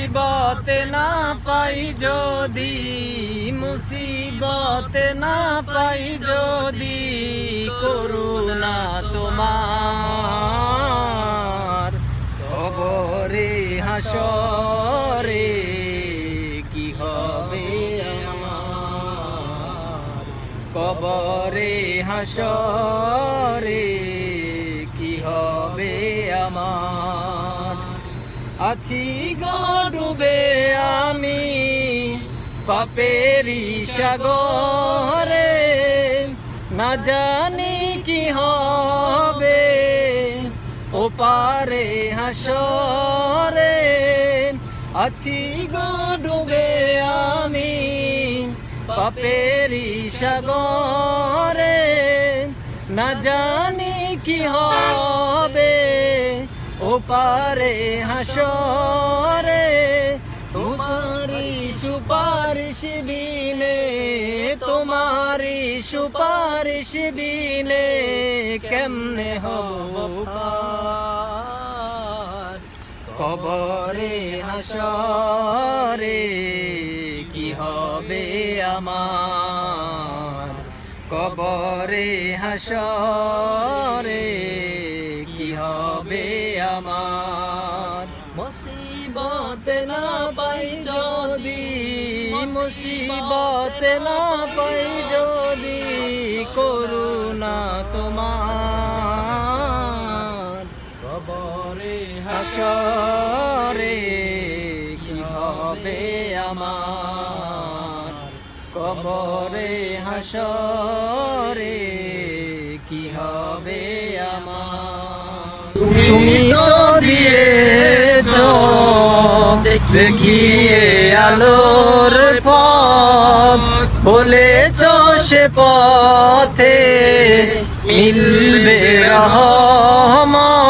মুসিবতে না পাই যদি, মুসিবতে না পাই যদি, করুণা তোমার। কবরে হাসরে কি হবে আমার, কবরে হাসরে কি হবে আমার। আছি গো ডুবে আমি পাপেরই সাগরে, না জানি কি হবে ওপারে হাসরে। আছি গো ডুবে আমি পাপেরই সাগরে, না জানি কি হবে ওপারে হাসরে। তোমারি সুপারিশ বিনে, তোমারি সুপারিশ বিনে কেমনে হব পার। কবরে হাসরে কি হবে আমার, কবরে হাসরে কি হবে আমার। মুসিবত না পাই যদি, মুসিবত না পাই যদি, করুণা তোমার। কবরে হাসরে কি হবে আমার, কবরে হাসরে কি হবে আমার। তুমি তো দিয়েছো দেখিয়ে আলোর পথ, বলেছ সে পথে মিলবে রহমত।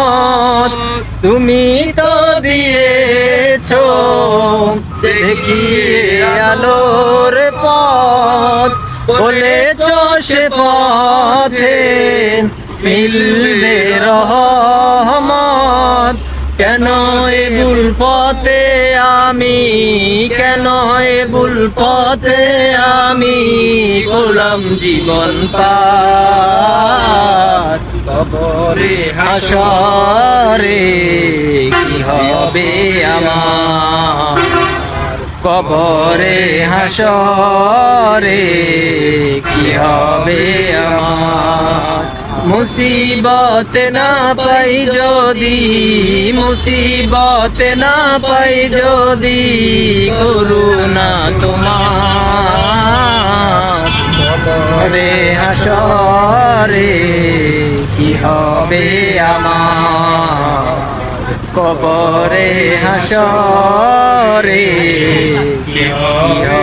তুমি তো দিয়েছো দেখিয়ে আলোর পথ, বলেছ সে পথে মিলবে রহমত। কেন এ ভুল পথে আমি, কেন এ ভুল পথে আমি করলাম জীবন পার। কবরে হাসরে কি হবে আমার, কবরে হাসরে কি হবে আমার। মুসিবত না পাই যদি, মুসিবত না পাই যদি, করুণা তোমার। কবরে হাসরে কি হবে আমার, কবরে হাসরে কি হবে